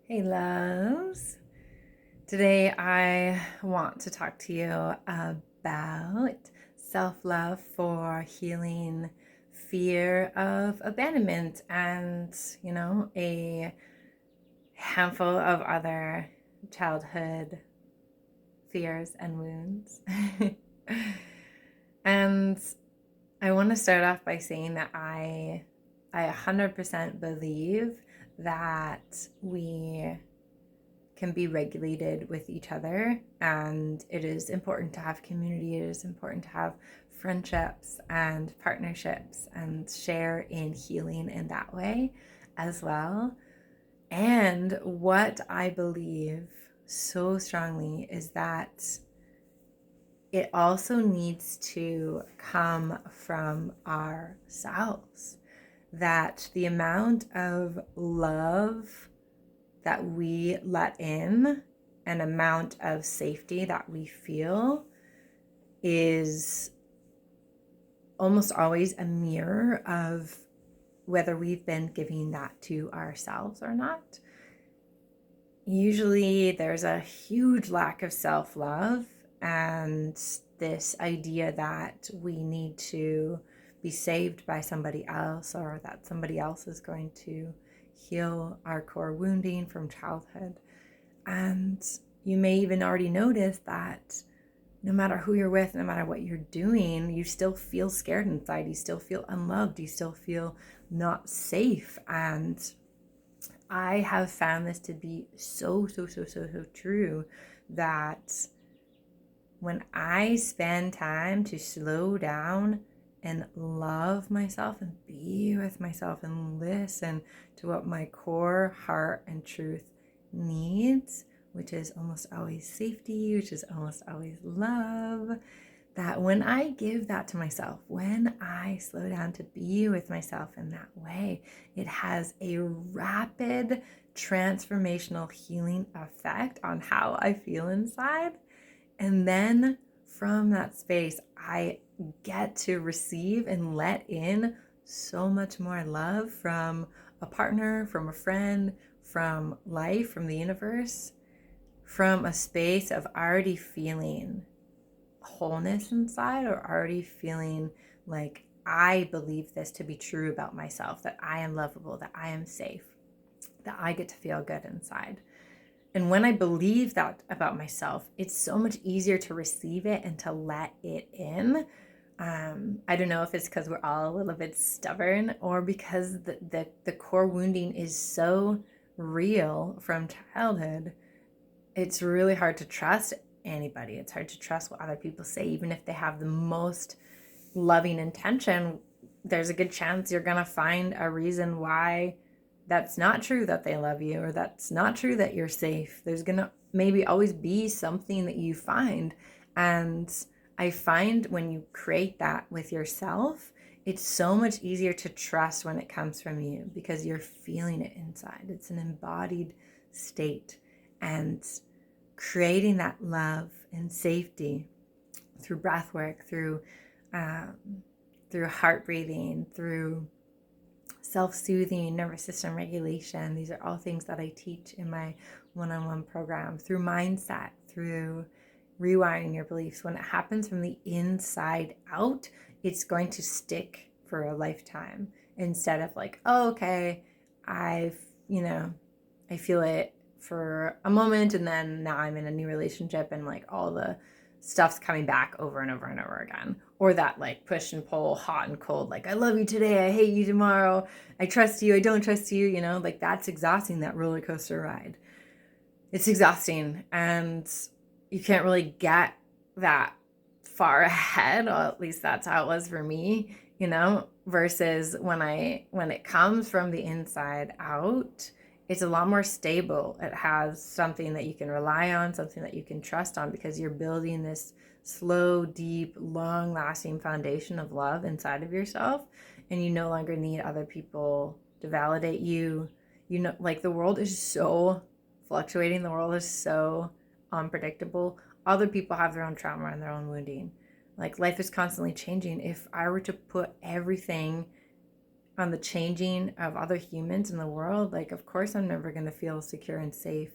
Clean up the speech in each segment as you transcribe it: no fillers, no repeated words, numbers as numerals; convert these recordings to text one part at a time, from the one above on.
Hey, loves. Today I want to talk to you about self-love for healing fear of abandonment and, a handful of other childhood fears and wounds. And I want to start off by saying that I 100% believe that we can be regulated with each other, and it is important to have community. It is important to have friendships and partnerships and share in healing in that way as well. And what I believe so strongly is that it also needs to come from ourselves, that the amount of love that we let in, an amount of safety that we feel, is almost always a mirror of whether we've been giving that to ourselves or not. Usually there's a huge lack of self-love and this idea that we need to be saved by somebody else, or that somebody else is going to heal our core wounding from childhood. And you may even already notice that no matter who you're with, no matter what you're doing, you still feel scared inside. You still feel unloved. You still feel not safe. And I have found this to be so true, that when I spend time to slow down and love myself and be with myself and listen to what my core heart and truth needs, which is almost always safety, which is almost always love, that when I give that to myself, when I slow down to be with myself in that way, it has a rapid transformational healing effect on how I feel inside. And then from that space, I get to receive and let in so much more love from a partner, from a friend, from life, from the universe, from a space of already feeling wholeness inside, or already feeling like I believe this to be true about myself, that I am lovable, that I am safe, that I get to feel good inside. And when I believe that about myself, it's so much easier to receive it and to let it in. I don't know if it's because we're all a little bit stubborn, or because the core wounding is so real from childhood. It's really hard to trust anybody. It's hard to trust what other people say, even if they have the most loving intention. There's a good chance you're going to find a reason why that's not true, that they love you, or that's not true that you're safe. There's going to maybe always be something that you find. And I find when you create that with yourself, it's so much easier to trust when it comes from you, because you're feeling it inside. It's an embodied state. And creating that love and safety through breath work, through heart breathing, through self-soothing, nervous system regulation. These are all things that I teach in my one-on-one program, through mindset, through rewiring your beliefs. When it happens from the inside out, it's going to stick for a lifetime, instead of like, oh, okay, I feel it for a moment, and then now I'm in a new relationship, and like all the stuff's coming back over and over and over again. Or that like push and pull, hot and cold, like I love you today, I hate you tomorrow, I trust you, I don't trust you, like that's exhausting, that roller coaster ride. It's exhausting, and you can't really get that far ahead, or at least that's how it was for me, versus when it comes from the inside out, it's a lot more stable. It has something that you can rely on, something that you can trust on, because you're building this slow, deep, long-lasting foundation of love inside of yourself, and you no longer need other people to validate you. Like the world is so fluctuating, the world is so unpredictable. Other people have their own trauma and their own wounding. Like life is constantly changing. If I were to put everything on the changing of other humans in the world, like, of course, I'm never going to feel secure and safe.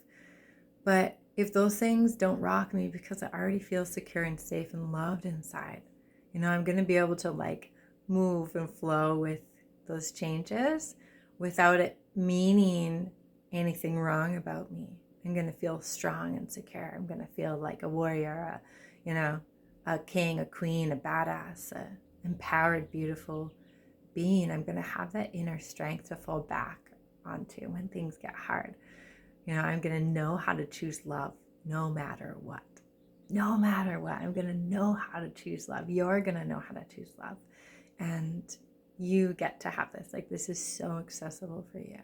But if those things don't rock me because I already feel secure and safe and loved inside, I'm going to be able to like move and flow with those changes without it meaning anything wrong about me. I'm going to feel strong and secure. I'm going to feel like a warrior, a king, a queen, a badass, a empowered, beautiful being. I'm going to have that inner strength to fall back onto when things get hard. I'm going to know how to choose love no matter what. No matter what, I'm going to know how to choose love. You're going to know how to choose love. And you get to have this. Like, this is so accessible for you.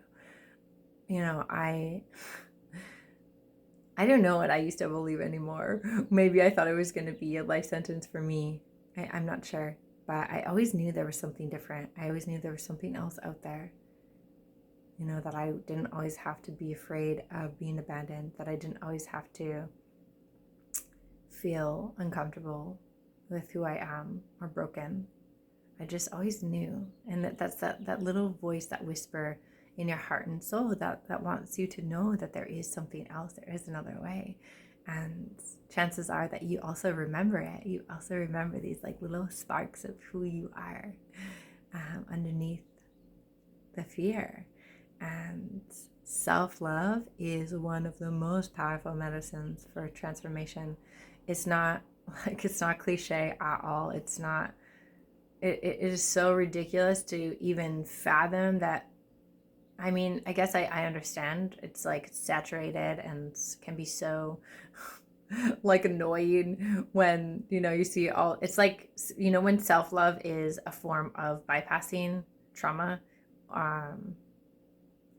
I don't know what I used to believe anymore. Maybe I thought it was going to be a life sentence for me. I'm not sure. But I always knew there was something different. I always knew there was something else out there. That I didn't always have to be afraid of being abandoned, that I didn't always have to feel uncomfortable with who I am or broken. I just always knew. And that's that little voice, that whisper in your heart and soul that wants you to know that there is something else, there is another way. And chances are that you also remember it. You also remember these like little sparks of who you are underneath the fear. And self-love is one of the most powerful medicines for transformation. It's not cliche at all. It's not, it is so ridiculous to even fathom that. I mean, I guess I understand it's like saturated and can be so like annoying when, you see all, it's like, when self-love is a form of bypassing trauma,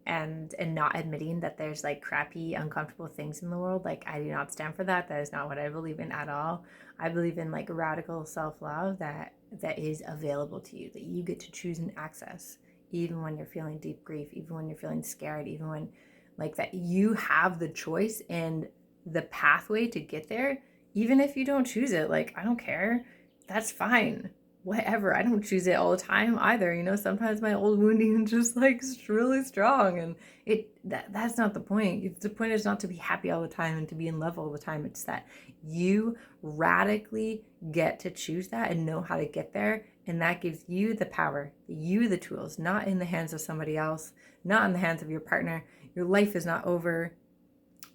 and not admitting that there's like crappy, uncomfortable things in the world. Like, I do not stand for that. That is not what I believe in at all. I believe in like radical self-love that is available to you, that you get to choose and access, even when you're feeling deep grief, even when you're feeling scared, even when like that you have the choice and the pathway to get there, even if you don't choose it. Like, I don't care. That's fine. Whatever. I don't choose it all the time either. Sometimes my old wounding is just like really strong, and that's not the point. The point is not to be happy all the time and to be in love all the time. It's that you radically get to choose that and know how to get there, and that gives you the power, you the tools, not in the hands of somebody else, not in the hands of your partner. Your life is not over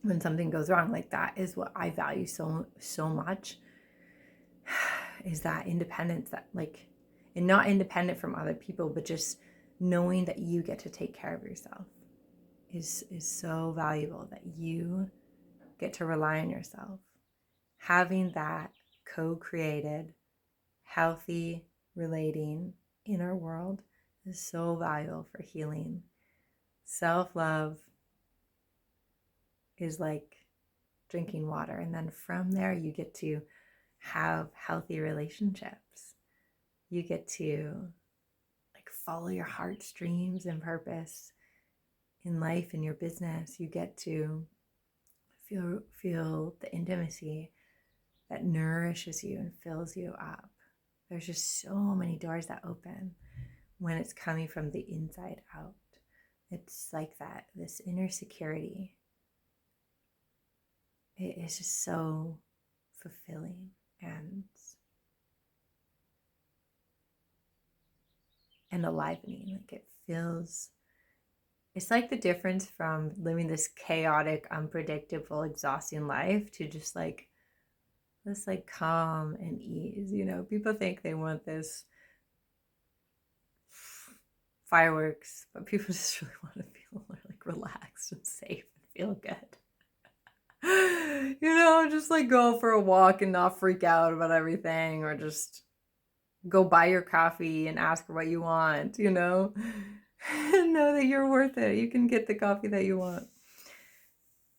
when something goes wrong. Like, that is what I value so much. Is that independence, that like, and not independent from other people, but just knowing that you get to take care of yourself is so valuable, that you get to rely on yourself. Having that co-created, healthy, relating inner world is so valuable for healing. Self-love is like drinking water, and then from there you get to have healthy relationships. You get to like follow your heartstrings and purpose in life, in your business. You get to feel the intimacy that nourishes you and fills you up. There's just so many doors that open when it's coming from the inside out. It's like that, this inner security. It is just so fulfilling and enlivening. Like, it feels, it's like the difference from living this chaotic, unpredictable, exhausting life to just like this like calm and ease. People think they want this fireworks, but people just really want to feel like relaxed and safe and feel good. Just like go for a walk and not freak out about everything, or just go buy your coffee and ask for what you want, and know that you're worth it. You can get the coffee that you want.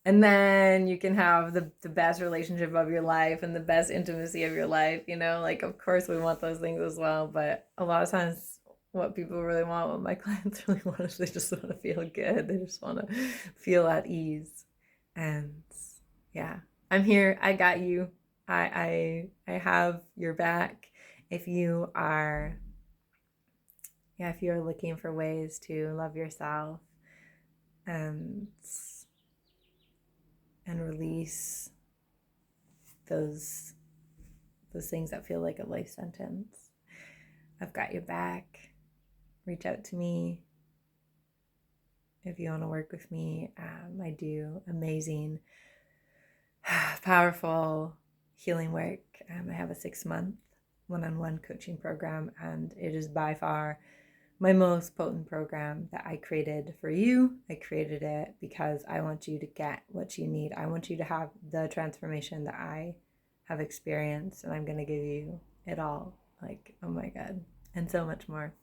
And then you can have the best relationship of your life and the best intimacy of your life, like, of course we want those things as well. But a lot of times what people really want, what my clients really want, is they just want to feel good. They just want to feel at ease. And yeah, I'm here. I got you. I have your back. If you are Yeah, if you're looking for ways to love yourself and release those things that feel like a life sentence, I've got your back. Reach out to me if you want to work with me. I do amazing, powerful healing work. I have a 6-month one-on-one coaching program, and it is by far my most potent program that I created for you. I created it because I want you to get what you need. I want you to have the transformation that I have experienced, and I'm going to give you it all. Like, oh my God, and so much more.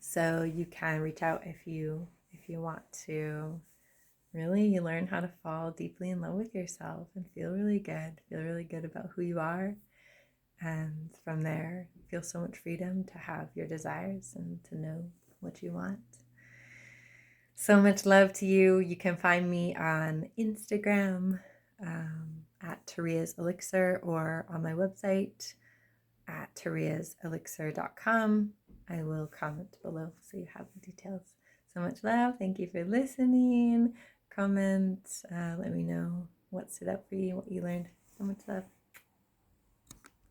So you can reach out if you want to really learn how to fall deeply in love with yourself and feel really good about who you are. And from there, feel so much freedom to have your desires and to know what you want. So much love to you. You can find me on Instagram at Taria's Elixir, or on my website at tariaselixir.com. I will comment below so you have the details. So much love. Thank you for listening. Comment. Let me know what stood out for you, what you learned. So much love.